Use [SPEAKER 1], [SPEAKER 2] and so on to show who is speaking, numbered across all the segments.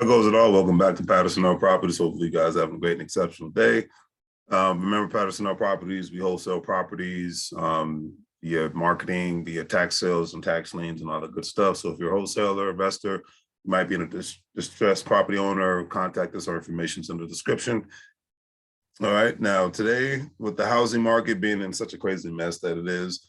[SPEAKER 1] How goes it all? Welcome back to Patterson All Properties. Hopefully you guys have a great and exceptional day. Remember Patterson All Properties, we wholesale properties via marketing, via tax sales and tax liens and all the good stuff. So if you're a wholesaler, investor, you might be in a distressed property owner, contact us. Our information's in the description. All right, now today with the housing market being in such a crazy mess that it is,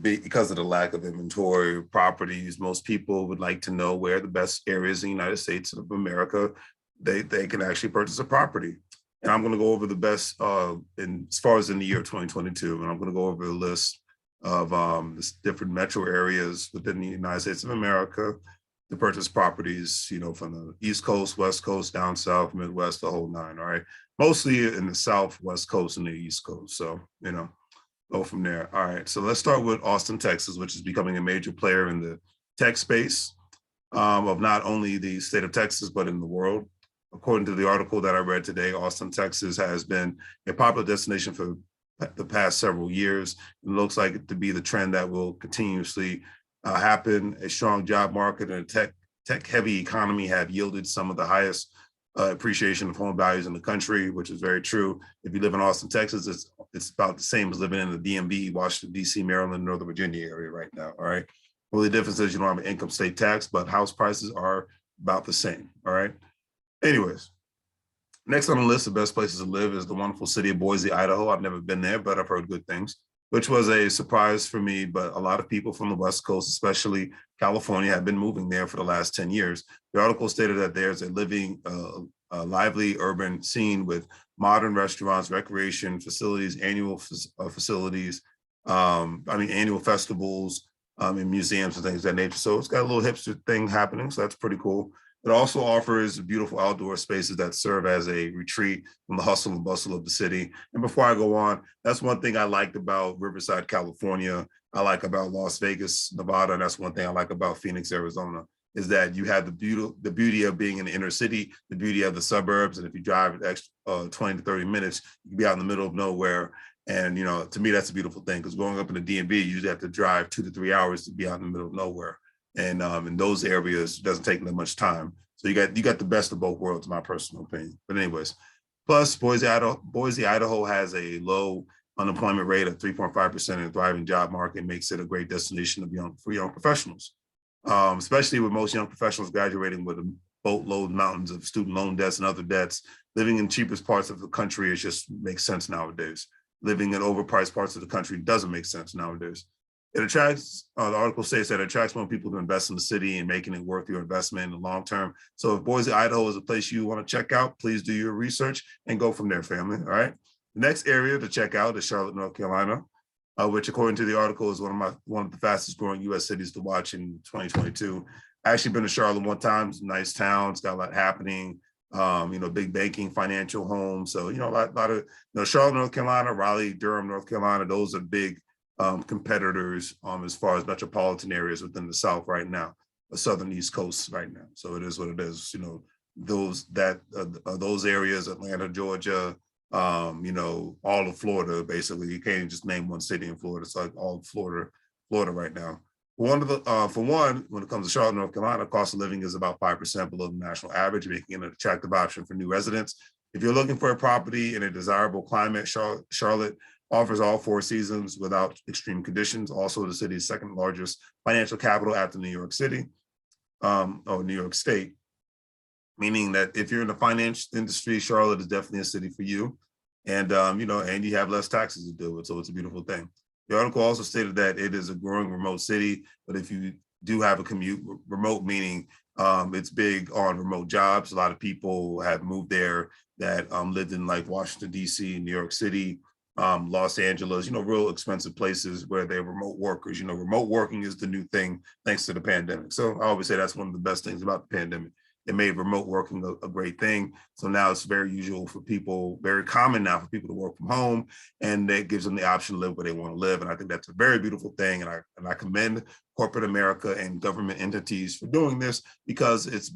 [SPEAKER 1] because of the lack of inventory of properties, most people would like to know where the best areas in the United States of America they can actually purchase a property. And I'm going to go over the best as far as in the year 2022, and I'm going to go over a list of different metro areas within the United States of America to purchase properties, from the East Coast, West Coast, down South, Midwest, the whole nine. All right, mostly in the South, West Coast, and the East Coast. So, go from there. All right, so let's start with Austin, Texas, which is becoming a major player in the tech space of not only the state of Texas, but in the world. According to the article that I read today, Austin, Texas has been a popular destination for the past several years. It looks like it to be the trend that will continuously happen. A strong job market and a tech-heavy economy have yielded some of the highest appreciation of home values in the country, which is very true. If you live in Austin, Texas, it's about the same as living in the DMV, Washington, D.C., Maryland, Northern Virginia area right now, all right? Well, the difference is you don't have an income state tax, but house prices are about the same, all right? Anyways, next on the list of best places to live is the wonderful city of Boise, Idaho. I've never been there, but I've heard good things, which was a surprise for me. But a lot of people from the West Coast, especially California, have been moving there for the last 10 years. The article stated that there's a lively urban scene with modern restaurants, recreation facilities, annual facilities, annual festivals, and museums and things of that nature. So it's got a little hipster thing happening. So that's pretty cool. It also offers beautiful outdoor spaces that serve as a retreat from the hustle and bustle of the city. And before I go on, that's one thing I liked about Riverside, California. I like about Las Vegas, Nevada. And that's one thing I like about Phoenix, Arizona, is that you have the beauty of being in the inner city, the beauty of the suburbs. And if you drive an extra 20 to 30 minutes, you can be out in the middle of nowhere. And, to me, that's a beautiful thing, because growing up in the DMV, you usually have to drive 2 to 3 hours to be out in the middle of nowhere. And in those areas, it doesn't take that much time. So you got the best of both worlds, in my personal opinion. But anyways, plus Boise, Idaho has a low unemployment rate of 3.5% and a thriving job market makes it a great destination for young professionals, especially with most young professionals graduating with a boatload mountains of student loan debts and other debts. Living in cheapest parts of the country just makes sense nowadays. Living in overpriced parts of the country doesn't make sense nowadays. It attracts, the article says that it attracts more people to invest in the city and making it worth your investment in the long term. So if Boise, Idaho is a place you want to check out, please do your research and go from there, family, all right? The next area to check out is Charlotte, North Carolina, which according to the article is one of the fastest growing US cities to watch in 2022. I actually been to Charlotte one time. It's a nice town, it's got a lot happening. Big banking, financial homes. So, a lot of, Charlotte, North Carolina, Raleigh, Durham, North Carolina, those are big competitors as far as metropolitan areas within the South right now, the Southern East Coast right now. So it is what it is. Those areas, Atlanta, Georgia, all of Florida, basically. You can't just name one city in Florida. It's like all Florida right now. When it comes to Charlotte, North Carolina, cost of living is about 5% below the national average, making it an attractive option for new residents. If you're looking for a property in a desirable climate, Charlotte offers all 4 seasons without extreme conditions. Also, the city's second largest financial capital after New York City, or New York State, meaning that if you're in the finance industry, Charlotte is definitely a city for you. And, and you have less taxes to deal with, so it's a beautiful thing. The article also stated that it is a growing remote city, but if you do have a commute, remote meaning it's big on remote jobs. A lot of people have moved there that lived in like Washington, D.C., New York City, Los Angeles, real expensive places where they're remote workers. Remote working is the new thing thanks to the pandemic. So I always say that's one of the best things about the pandemic. It made remote working a great thing. So now it's very common now for people to work from home, and that gives them the option to live where they want to live. And I think that's a very beautiful thing. And I commend corporate America and government entities for doing this, because it's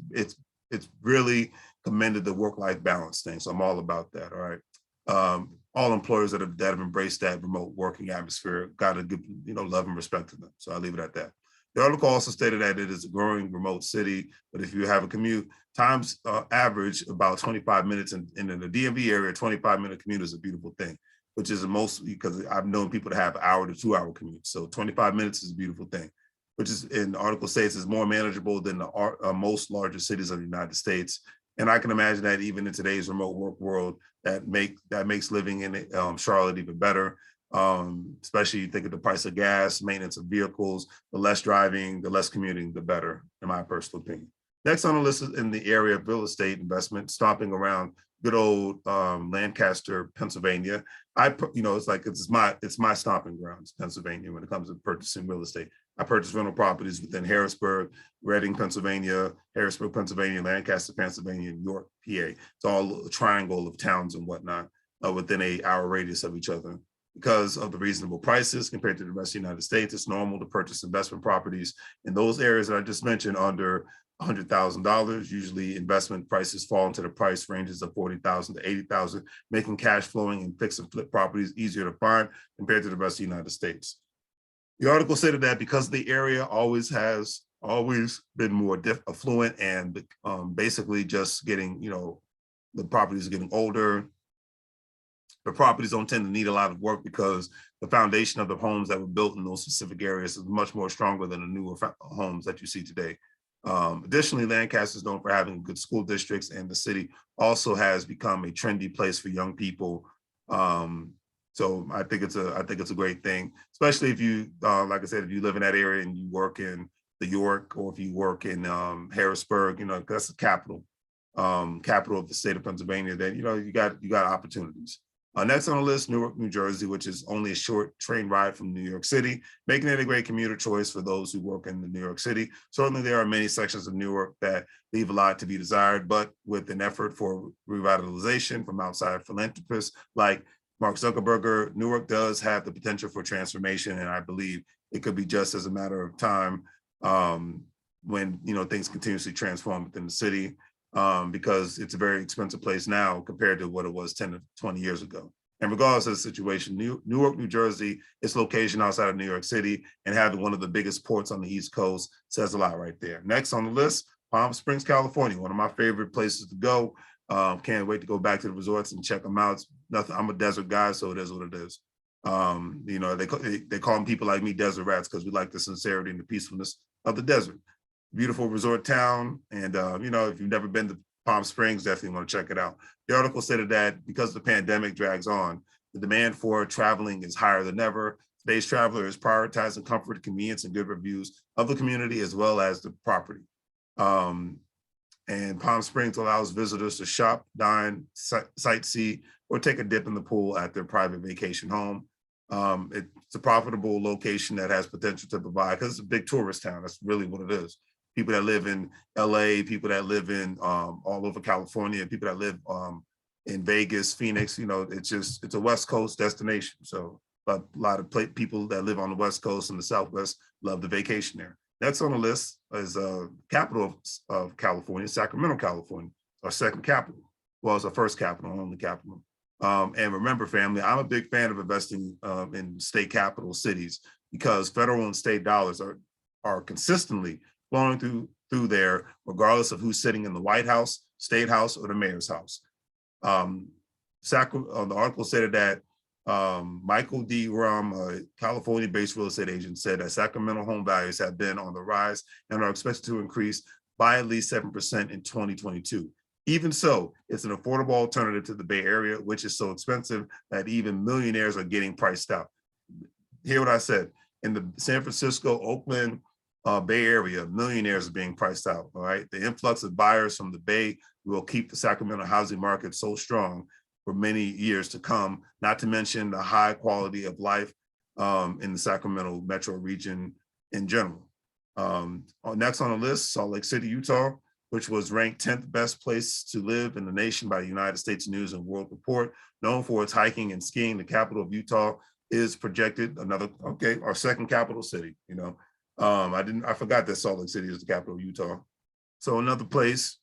[SPEAKER 1] really commended the work-life balance thing. So I'm all about that. All right. All employers that have embraced that remote working atmosphere got to give love and respect to them. So I'll leave it at that. The article also stated that it is a growing remote city, but if you have a commute, times average about 25 minutes, and in the DMV area, 25-minute commute is a beautiful thing, which is the most, because I've known people to have hour to 2 hour commute. So 25 minutes is a beautiful thing, which is, in the article states, is more manageable than the most larger cities of the United States. And I can imagine that even in today's remote work world, that makes living in Charlotte even better. Especially you think of the price of gas, maintenance of vehicles, the less driving, the less commuting, the better, in my personal opinion. Next on the list is in the area of real estate investment, stomping around good old Lancaster, Pennsylvania. It's my stomping grounds, Pennsylvania, when it comes to purchasing real estate. I purchased rental properties within Harrisburg, Reading, Pennsylvania, Harrisburg, Pennsylvania, Lancaster, Pennsylvania, and York, PA. It's all a triangle of towns and whatnot within an hour radius of each other. Because of the reasonable prices compared to the rest of the United States, it's normal to purchase investment properties in those areas that I just mentioned under $100,000. Usually investment prices fall into the price ranges of $40,000 to $80,000, making cash flowing and fix and flip properties easier to find compared to the rest of the United States. The article stated that because the area always been more affluent and basically just getting, the properties are getting older. The properties don't tend to need a lot of work because the foundation of the homes that were built in those specific areas is much more stronger than the newer homes that you see today. Additionally, Lancaster is known for having good school districts, and the city also has become a trendy place for young people. So I think it's a great thing, especially if you, like I said, if you live in that area and you work in the York, or if you work in Harrisburg, that's the capital of the state of Pennsylvania. Then you got opportunities. Next on the list, Newark, New Jersey, which is only a short train ride from New York City, making it a great commuter choice for those who work in New York City. Certainly, there are many sections of Newark that leave a lot to be desired, but with an effort for revitalization from outside philanthropists like Mark Zuckerberg, Newark does have the potential for transformation, and I believe it could be just as a matter of time when things continuously transform within the city. Because it's a very expensive place now compared to what it was 10 to 20 years ago. And regardless of the situation, Newark, New Jersey, its location outside of New York City and having one of the biggest ports on the East Coast says a lot right there. Next on the list, Palm Springs, California, one of my favorite places to go. Can't wait to go back to the resorts and check them out. I'm a desert guy, so it is what it is. They call people like me desert rats because we like the sincerity and the peacefulness of the desert. Beautiful resort town. And, if you've never been to Palm Springs, definitely want to check it out. The article stated that because the pandemic drags on, the demand for traveling is higher than ever. Today's traveler is prioritizing comfort, convenience, and good reviews of the community as well as the property. And Palm Springs allows visitors to shop, dine, sightsee, or take a dip in the pool at their private vacation home. It's a profitable location that has potential to provide, because it's a big tourist town. That's really what it is. People that live in LA, people that live in all over California, people that live in Vegas, Phoenix, it's a West Coast destination. So a lot of people that live on the West Coast and the Southwest love the vacation there. Next on the list is capital of California, Sacramento, California, our second capital. Well, it's our first capital, only capital. And remember, family, I'm a big fan of investing in state capital cities because federal and state dollars are consistently flowing through there, regardless of who's sitting in the White House, State House, or the Mayor's House. The article stated that Michael D. Rum, a California-based real estate agent, said that Sacramento home values have been on the rise and are expected to increase by at least 7% in 2022. Even so, it's an affordable alternative to the Bay Area, which is so expensive that even millionaires are getting priced out. Hear what I said. In the San Francisco, Oakland, Bay Area, millionaires are being priced out, all right? The influx of buyers from the Bay will keep the Sacramento housing market so strong for many years to come, not to mention the high quality of life in the Sacramento metro region in general. Next on the list, Salt Lake City, Utah, which was ranked 10th best place to live in the nation by the United States News and World Report. Known for its hiking and skiing, the capital of Utah is projected our second capital city, I forgot that Salt Lake City is the capital of Utah. So another place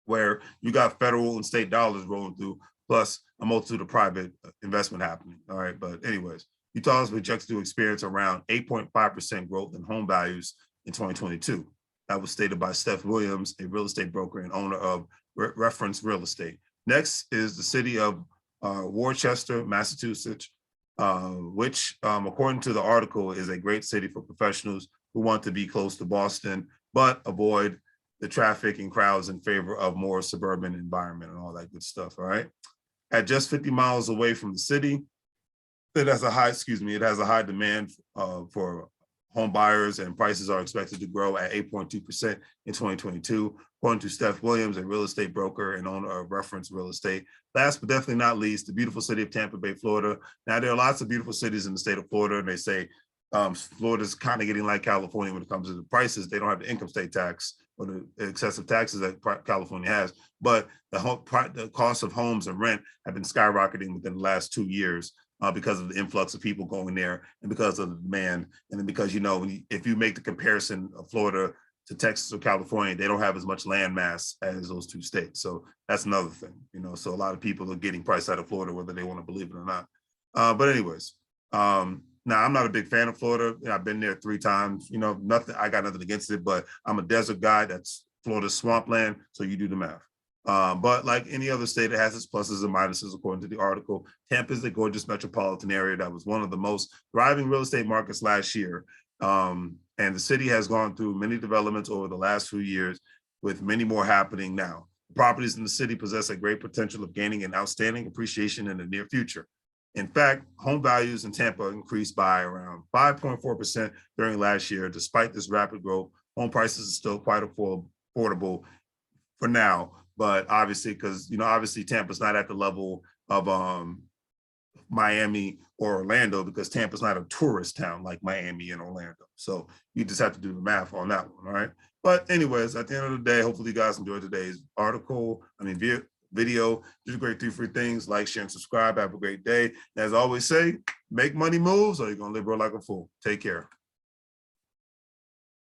[SPEAKER 1] where you got federal and state dollars rolling through, plus a multitude of private investment happening. All right, but anyways, Utah is projected to experience around 8.5% growth in home values in 2022. That was stated by Steph Williams, a real estate broker and owner of Reference Real Estate. Next is the city of Worcester, Massachusetts, which, according to the article, is a great city for professionals who want to be close to Boston, but avoid the traffic and crowds in favor of more suburban environment and all that good stuff, all right? At just 50 miles away from the city, it has a high demand for home buyers, and prices are expected to grow at 8.2% in 2022, according to Steph Williams, a real estate broker and owner of Reference Real Estate. Last but definitely not least, the beautiful city of Tampa Bay, Florida. Now, there are lots of beautiful cities in the state of Florida, and they say Florida's kind of getting like California when it comes to the prices. They don't have the income state tax or the excessive taxes that California has, but the cost of homes and rent have been skyrocketing within the last 2 years. Because of the influx of people going there and because of the demand. And then because, if you make the comparison of Florida to Texas or California, they don't have as much land mass as those two states. So that's another thing, so a lot of people are getting priced out of Florida, whether they want to believe it or not. But anyways, now I'm not a big fan of Florida. I've been there 3 times, I got nothing against it, but I'm a desert guy. That's Florida's swampland. So you do the math. But like any other state, it has its pluses and minuses, according to the article. Tampa is a gorgeous metropolitan area that was one of the most thriving real estate markets last year. And the city has gone through many developments over the last few years, with many more happening now. The properties in the city possess a great potential of gaining an outstanding appreciation in the near future. In fact, home values in Tampa increased by around 5.4% during last year. Despite this rapid growth, home prices are still quite affordable for now. But obviously, because obviously Tampa's not at the level of Miami or Orlando, because Tampa's not a tourist town like Miami and Orlando. So you just have to do the math on that one, all right? But anyways, at the end of the day, hopefully you guys enjoyed today's video. Do great 3 free things: like, share, and subscribe. Have a great day. And as I always say, make money moves, or you're gonna live like a fool. Take care.